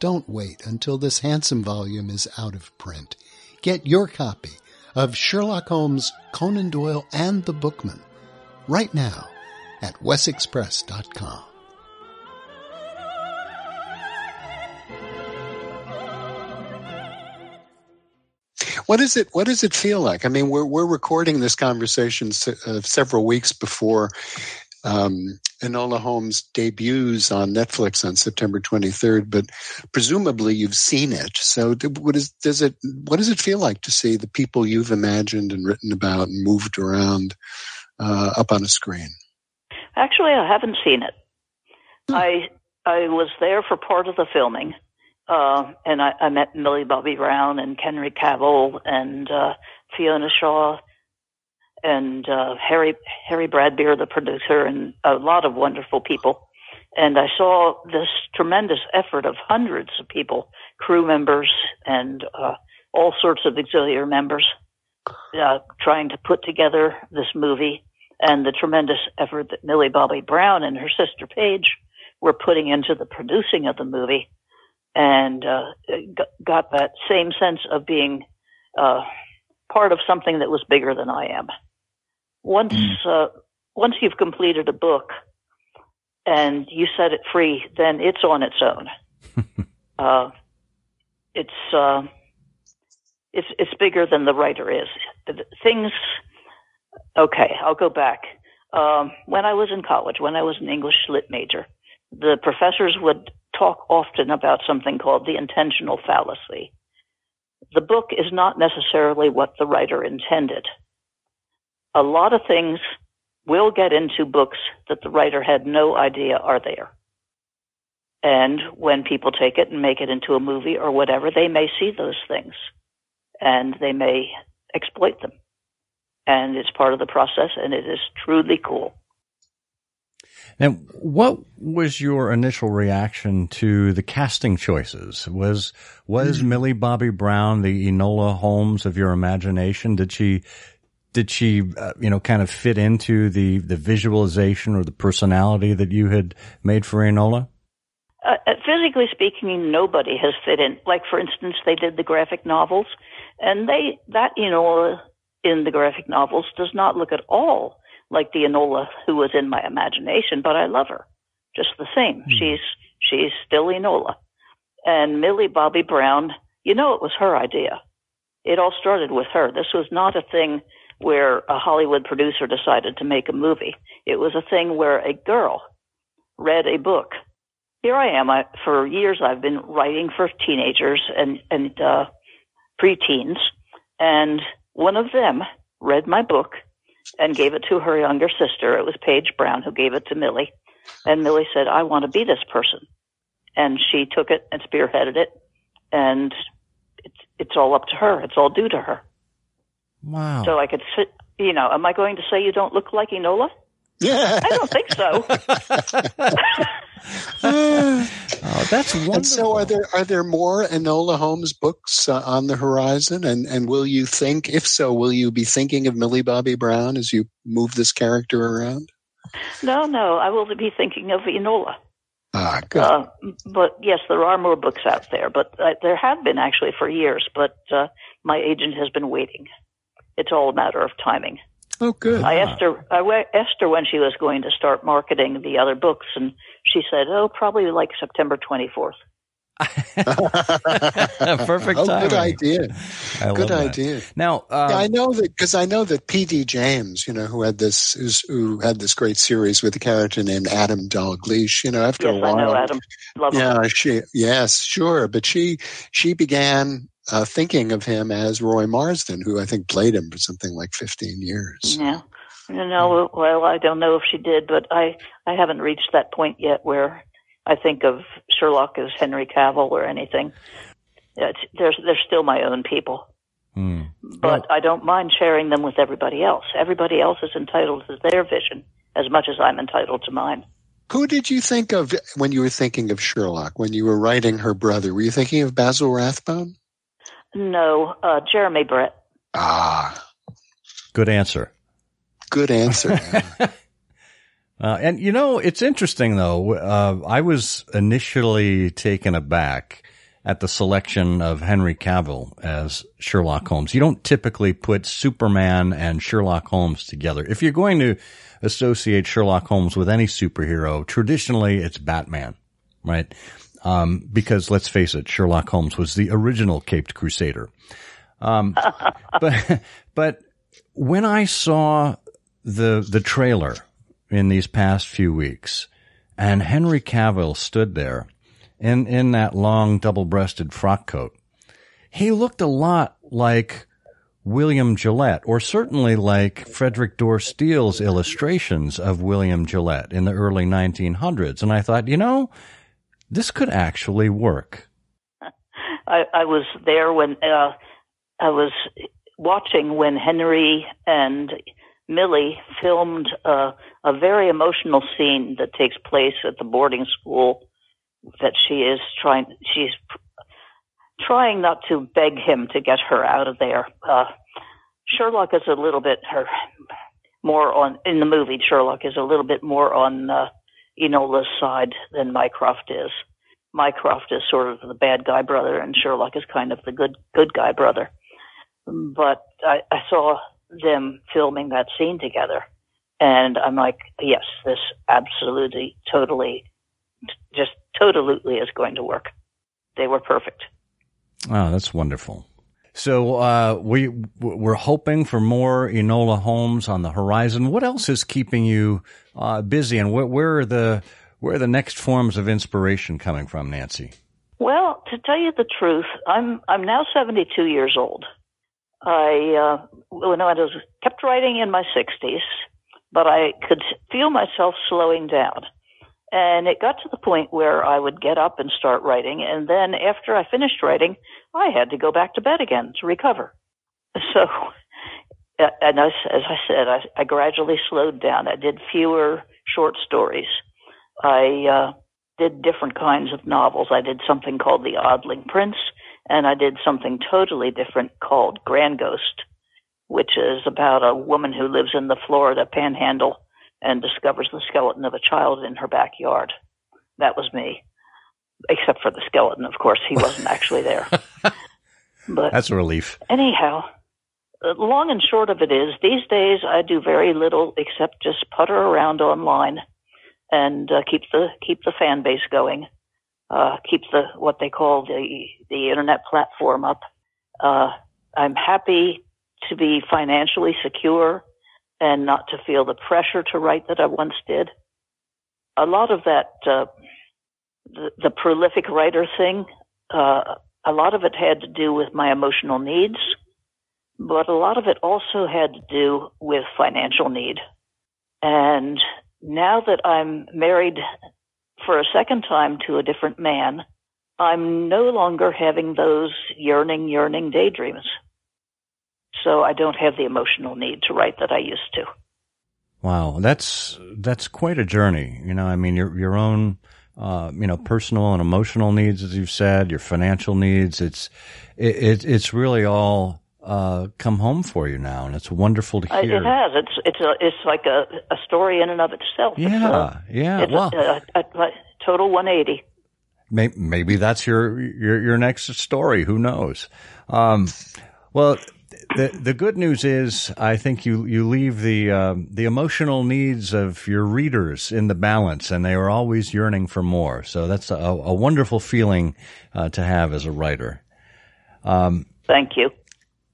Don't wait until this handsome volume is out of print. Get your copy of Sherlock Holmes, Conan Doyle, and the Bookman right now at wessexpress.com. What does it feel like? I mean, we're recording this conversation several weeks before Enola Holmes debuts on Netflix on September 23rd, but presumably you've seen it. So what does it feel like to see the people you've imagined and written about and moved around up on a screen? Actually, I haven't seen it. I was there for part of the filming, and I met Millie Bobby Brown and Henry Cavill and Fiona Shaw and Harry Bradbeer, the producer, and a lot of wonderful people. And I saw this tremendous effort of hundreds of people, crew members and all sorts of auxiliary members, trying to put together this movie, and the tremendous effort that Millie Bobby Brown and her sister Paige were putting into the producing of the movie, and got that same sense of being part of something that was bigger than I am. Once you've completed a book and you set it free, then it's on its own. It's bigger than the writer is. Okay, I'll go back. When I was in college, when I was an English lit major, the professors would talk often about something called the intentional fallacy. The book is not necessarily what the writer intended. A lot of things will get into books that the writer had no idea are there. And when people take it and make it into a movie or whatever, they may see those things and they may exploit them. And it's part of the process, and it is truly cool. And what was your initial reaction to the casting choices? Was Millie Bobby Brown the Enola Holmes of your imagination? Did she kind of fit into the visualization or the personality that you had made for Enola? Physically speaking, nobody has fit in. Like, for instance, they did the graphic novels, and that Enola in the graphic novels does not look at all like the Enola who was in my imagination, but I love her just the same. She's still Enola. And Millie Bobby Brown, it was her idea. It all started with her. This was not a thing where a Hollywood producer decided to make a movie. It was a thing where a girl read a book. Here I am. For years, I've been writing for teenagers and preteens, and one of them read my book and gave it to her younger sister. It was Paige Brown who gave it to Millie. And Millie said, I want to be this person. And she took it and spearheaded it. And it's all up to her. It's all due to her. Wow. So I could sit, am I going to say you don't look like Enola? Yeah. I don't think so. Oh, that's wonderful. And so are there more Enola Holmes books on the horizon? And will you think, if so, will you be thinking of Millie Bobby Brown as you move this character around? No, I will be thinking of Enola. Ah, good. But yes, there are more books out there, but there have been actually for years, but my agent has been waiting. It's all a matter of timing. Oh, good. I asked her when she was going to start marketing the other books, and she said, probably like September 24th. Perfect timing. Good idea. Good idea. Now, I know that P.D. James, who had this great series with a character named Adam Dalgleish, after a while. I know Adam. Love him. Yes, sure. But she began thinking of him as Roy Marsden, who I think played him for something like 15 years. Yeah. Well, I don't know if she did, but I haven't reached that point yet where I think of Sherlock as Henry Cavill or anything. They're still my own people. But I don't mind sharing them with everybody else. Everybody else is entitled to their vision as much as I'm entitled to mine. Who did you think of when you were thinking of Sherlock, when you were writing her brother? Were you thinking of Basil Rathbone? No, Jeremy Brett. Ah. Good answer. Good answer. And it's interesting though. I was initially taken aback at the selection of Henry Cavill as Sherlock Holmes. You don't typically put Superman and Sherlock Holmes together. If you're going to associate Sherlock Holmes with any superhero, traditionally it's Batman, right? Because let's face it, Sherlock Holmes was the original Caped Crusader. But when I saw the trailer in these past few weeks, and Henry Cavill stood there in that long double-breasted frock coat, he looked a lot like William Gillette, or certainly like Frederick Dorr Steele's illustrations of William Gillette in the early 1900s. And I thought, this could actually work. I was there when I was watching when Henry and Millie filmed a very emotional scene that takes place at the boarding school that she's trying not to beg him to get her out of there. Sherlock is a little bit more on, in the movie, Sherlock is a little bit more on Enola's side than Mycroft is. Mycroft is sort of the bad guy brother, and Sherlock is kind of the good guy brother. But I saw them filming that scene together, and I'm like, yes, this absolutely, totally is going to work. They were perfect. Oh, that's wonderful. So we're hoping for more Enola Holmes on the horizon. What else is keeping you busy, and where are the next forms of inspiration coming from, Nancy? Well, to tell you the truth, I'm now 72 years old. I kept writing in my 60s, but I could feel myself slowing down. And it got to the point where I would get up and start writing, and then after I finished writing, I had to go back to bed again to recover. So, and as I said, I gradually slowed down. I did fewer short stories. I did different kinds of novels. I did something called The Oddling Prince, and I did something totally different called Grand Ghost, which is about a woman who lives in the Florida Panhandle and discovers the skeleton of a child in her backyard. That was me. Except for the skeleton, of course. He wasn't actually there. But that's a relief. Anyhow, long and short of it is, these days I do very little except just putter around online and keep the fan base going, keep what they call the internet platform up. I'm happy to be financially secure and not to feel the pressure to write that I once did. A lot of that, the prolific writer thing, a lot of it had to do with my emotional needs, but a lot of it also had to do with financial need. And now that I'm married for a second time to a different man, I'm no longer having those yearning daydreams. So I don't have the emotional need to write that I used to. Wow, that's quite a journey. I mean, your own, personal and emotional needs, as you've said, your financial needs. It's really all come home for you now, and it's wonderful to hear. It has. It's like a story in and of itself. Yeah, It's well, a total 180. Maybe that's your next story. Who knows? Well. The good news is, I think you leave the emotional needs of your readers in the balance, and they are always yearning for more. So that's a wonderful feeling to have as a writer. Thank you,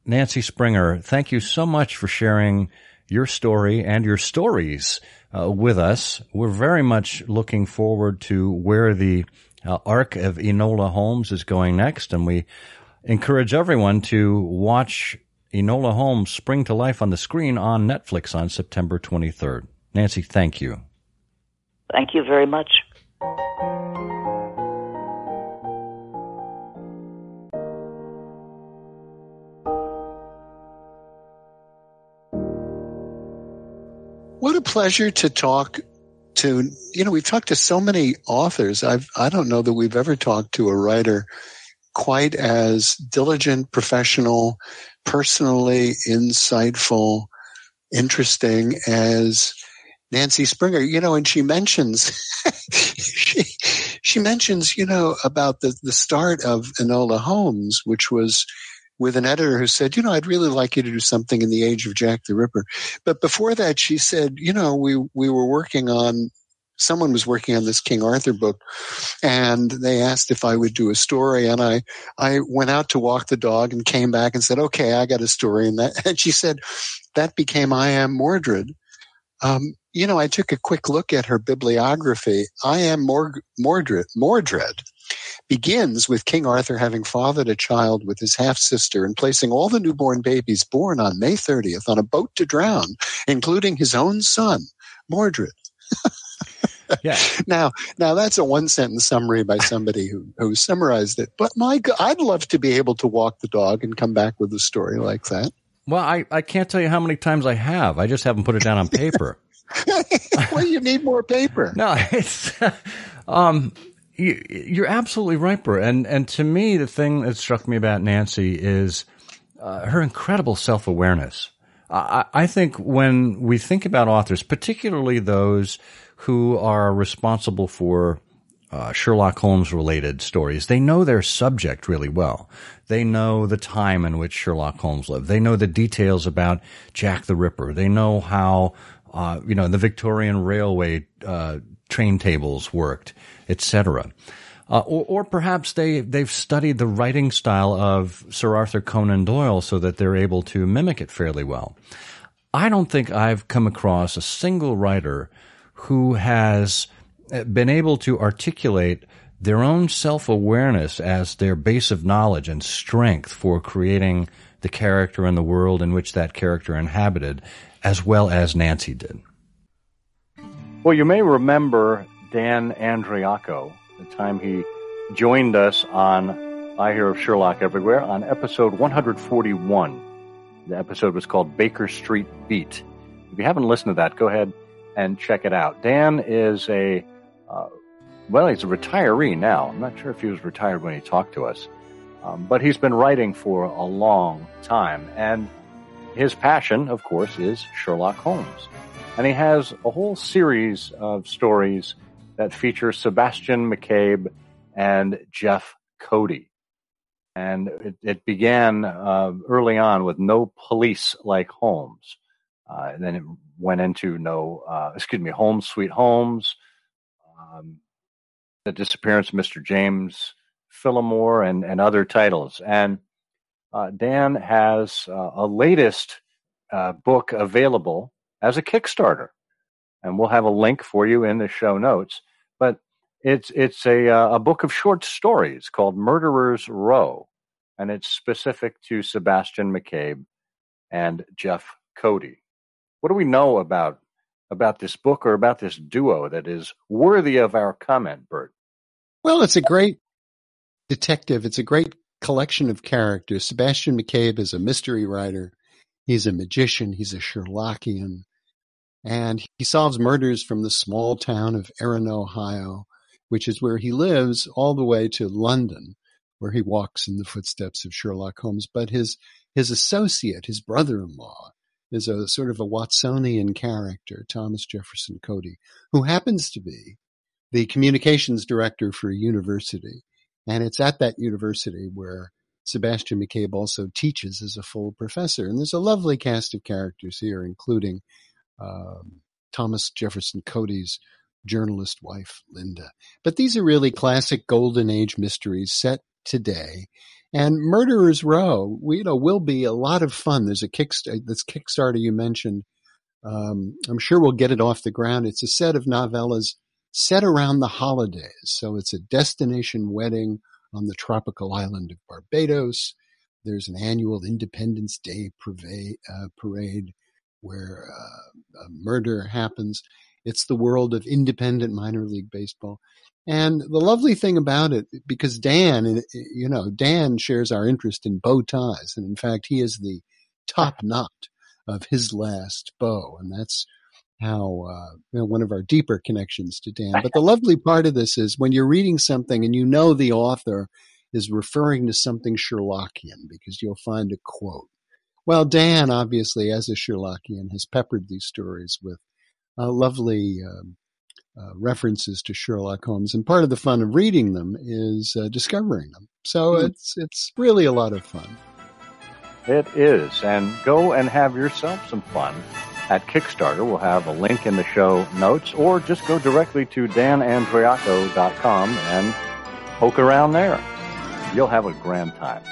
Nancy Springer. Thank you so much for sharing your story and your stories with us. We're very much looking forward to where the arc of Enola Holmes is going next, and we encourage everyone to watch Enola Holmes spring to life on the screen on Netflix on September 23rd. Nancy, thank you. Thank you very much. What a pleasure to talk to. We've talked to so many authors. I don't know that we've ever talked to a writer quite as diligent, professional, personally insightful, interesting as Nancy Springer. And she mentions she mentions, about the start of Enola Holmes, which was with an editor who said, I'd really like you to do something in the age of Jack the Ripper. But before that, she said, we were working on, someone was working on this King Arthur book, and they asked if I would do a story. And I went out to walk the dog and came back and said, okay, I got a story. And she said, that became I Am Mordred. I took a quick look at her bibliography. I Am Mordred begins with King Arthur having fathered a child with his half-sister and placing all the newborn babies born on May 30th on a boat to drown, including his own son, Mordred. Yeah. Now that's a one-sentence summary by somebody who summarized it. But my God, I'd love to be able to walk the dog and come back with a story like that. Well, I can't tell you how many times I have. I just haven't put it down on paper. Well, you need more paper. No, it's you're absolutely right, Bert. And to me, the thing that struck me about Nancy is her incredible self-awareness. I think when we think about authors, particularly those who are responsible for Sherlock Holmes-related stories, they know their subject really well. They know the time in which Sherlock Holmes lived. They know the details about Jack the Ripper. They know how, the Victorian railway train tables worked, etc. Or perhaps they've studied the writing style of Sir Arthur Conan Doyle so that they're able to mimic it fairly well. I don't think I've come across a single writer who has been able to articulate their own self-awareness as their base of knowledge and strength for creating the character and the world in which that character inhabited, as well as Nancy did. Well, you may remember Dan Andriacco, the time he joined us on I Hear of Sherlock Everywhere on episode 141. The episode was called Baker Street Beat. If you haven't listened to that, go ahead and check it out. Dan is he's a retiree now. I'm not sure if he was retired when he talked to us. But he's been writing for a long time. And his passion, of course, is Sherlock Holmes. And he has a whole series of stories that feature Sebastian McCabe and Jeff Cody. And it began early on with No Police Like Holmes. And then it went into Holmes Sweet Holmes, The Disappearance of Mr. James Phillimore, and other titles. And Dan has a latest book available as a Kickstarter. And we'll have a link for you in the show notes. But it's a book of short stories called Murderer's Row. And it's specific to Sebastian McCabe and Jeff Cody. What do we know about this book or about this duo that is worthy of our comment, Bert? Well, it's a great detective. It's a great collection of characters. Sebastian McCabe is a mystery writer. He's a magician. He's a Sherlockian. And he solves murders from the small town of Erin, Ohio, which is where he lives, all the way to London, where he walks in the footsteps of Sherlock Holmes. But his associate, his brother-in-law, is a sort of a Watsonian character, Thomas Jefferson Cody, who happens to be the communications director for a university. And it's at that university where Sebastian McCabe also teaches as a full professor. And there's a lovely cast of characters here, including Thomas Jefferson Cody's journalist wife, Linda. But these are really classic Golden Age mysteries set today. And Murderer's Row, will be a lot of fun. There's this Kickstarter you mentioned. I'm sure we'll get it off the ground. It's a set of novellas set around the holidays. So it's a destination wedding on the tropical island of Barbados. There's an annual Independence Day parade where a murder happens. It's the world of independent minor league baseball. And the lovely thing about it, because Dan shares our interest in bow ties. And in fact, he is the top knot of his last bow. And that's how, one of our deeper connections to Dan. But the lovely part of this is when you're reading something and the author is referring to something Sherlockian, because you'll find a quote. Well, Dan, obviously, as a Sherlockian, has peppered these stories with lovely references to Sherlock Holmes. And part of the fun of reading them is discovering them. So it's really a lot of fun. It is. And go and have yourself some fun at Kickstarter. We'll have a link in the show notes, or just go directly to danandriaco.com and poke around there. You'll have a grand time.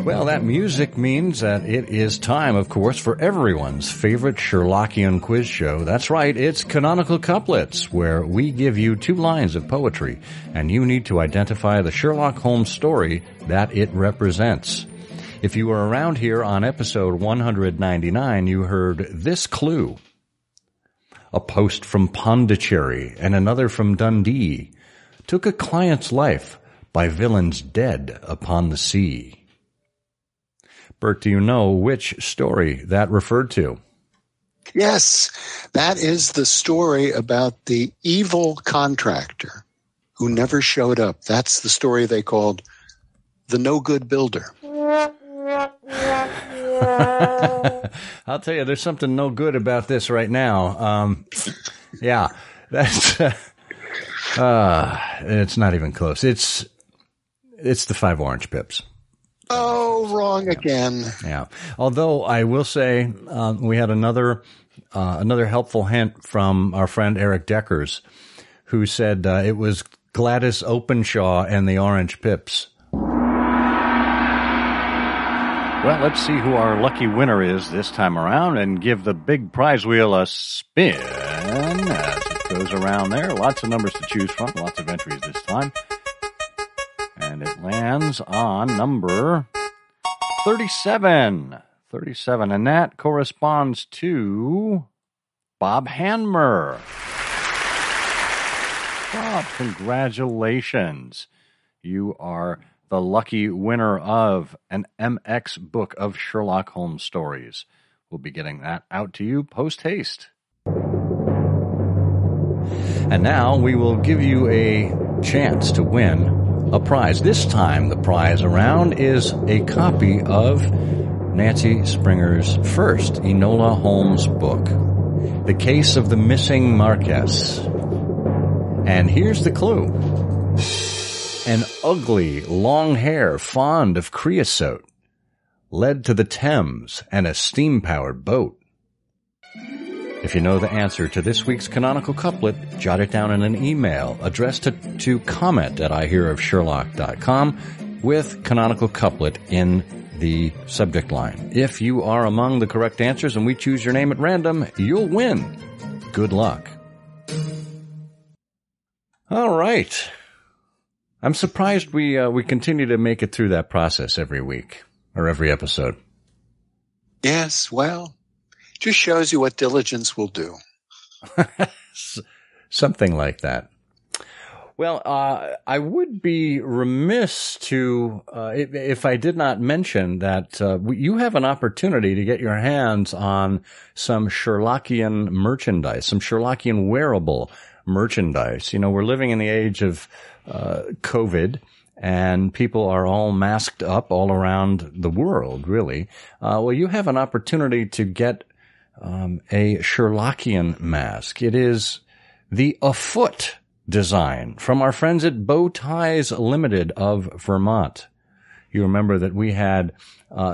Well, that music means that it is time, of course, for everyone's favorite Sherlockian quiz show. That's right, it's Canonical Couplets, where we give you 2 lines of poetry, and you need to identify the Sherlock Holmes story that it represents. If you were around here on episode 199, you heard this clue. A post from Pondicherry and another from Dundee took a client's life by villains dead upon the sea. Bert, do you know which story that referred to? Yes, that is the story about the evil contractor who never showed up. That's the story they called The No Good Builder. I'll tell you, there's something no good about this right now. Yeah, that's it's not even close. It's the 5 Orange Pips. Oh, wrong again. Yeah. Although I will say, we had another helpful hint from our friend Eric Deckers, who said it was Gladys Openshaw and the Orange Pips. Well, let's see who our lucky winner is this time around and give the big prize wheel a spin as it goes around there. Lots of numbers to choose from, lots of entries this time. And it lands on number 37. 37. And that corresponds to Bob Hanmer. Bob, congratulations. You are the lucky winner of an MX book of Sherlock Holmes stories. We'll be getting that out to you post-haste. And now we will give you a chance to win a prize. This time the prize around is a copy of Nancy Springer's first Enola Holmes book, The Case of the Missing Marquess. And here's the clue. An ugly, long hair fond of creosote led to the Thames and a steam-powered boat. If you know the answer to this week's canonical couplet, jot it down in an email addressed to comment@ihearofsherlock.com with canonical couplet in the subject line. If you are among the correct answers and we choose your name at random, you'll win. Good luck. All right. I'm surprised we continue to make it through that process every week or every episode. Yes, well, just shows you what diligence will do. Something like that. Well, I would be remiss to if I did not mention that you have an opportunity to get your hands on some Sherlockian merchandise, some Sherlockian wearable merchandise. You know, we're living in the age of COVID, and people are all masked up all around the world, really. Well, you have an opportunity to get a Sherlockian mask. It is the afoot design from our friends at Bow Ties Limited of Vermont. You remember that we had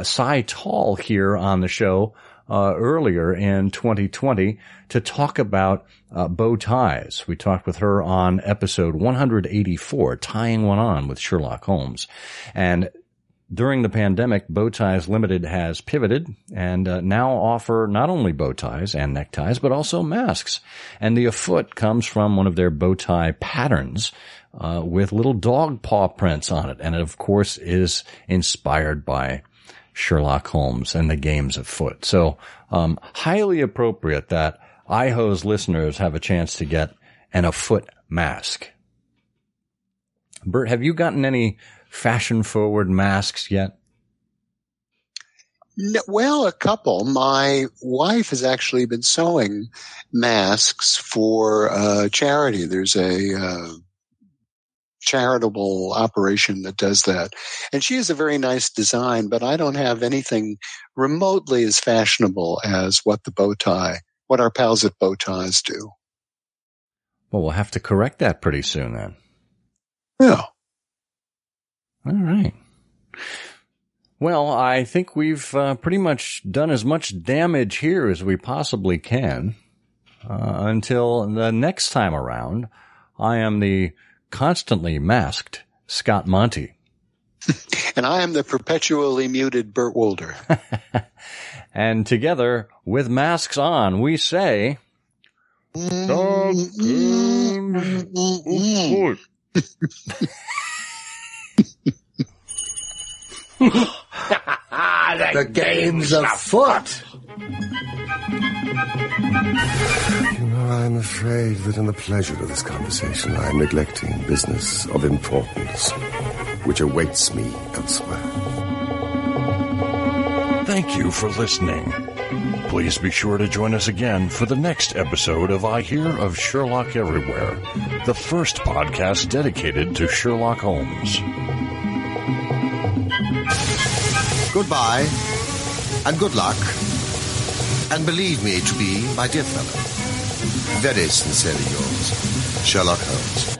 Cy Tall here on the show earlier in 2020 to talk about bow ties. We talked with her on episode 184, Tying One On with Sherlock Holmes. And during the pandemic, Bow Ties Limited has pivoted and now offer not only bow ties and neckties, but also masks. And the afoot comes from one of their bow tie patterns with little dog paw prints on it. And it, of course, is inspired by Sherlock Holmes and the games of foot. So highly appropriate that IHO's listeners have a chance to get an afoot mask. Bert, have you gotten any fashion-forward masks yet? No, well, a couple. My wife has actually been sewing masks for charity. There's a charitable operation that does that. And she has a very nice design, but I don't have anything remotely as fashionable as what our pals at Bow Ties do. Well, we'll have to correct that pretty soon then. Yeah. All right. Well, I think we've pretty much done as much damage here as we possibly can. Until the next time around, I am the constantly masked Scott Monty. And I am the perpetually muted Burt Wolder. And together, with masks on, we say... The game's afoot. I'm afraid that in the pleasure of this conversation, I am neglecting business of importance, which awaits me elsewhere. Thank you for listening. Please be sure to join us again for the next episode of I Hear of Sherlock Everywhere, the first podcast dedicated to Sherlock Holmes. Goodbye, and good luck, and believe me to be, my dear fellow, very sincerely yours, Sherlock Holmes.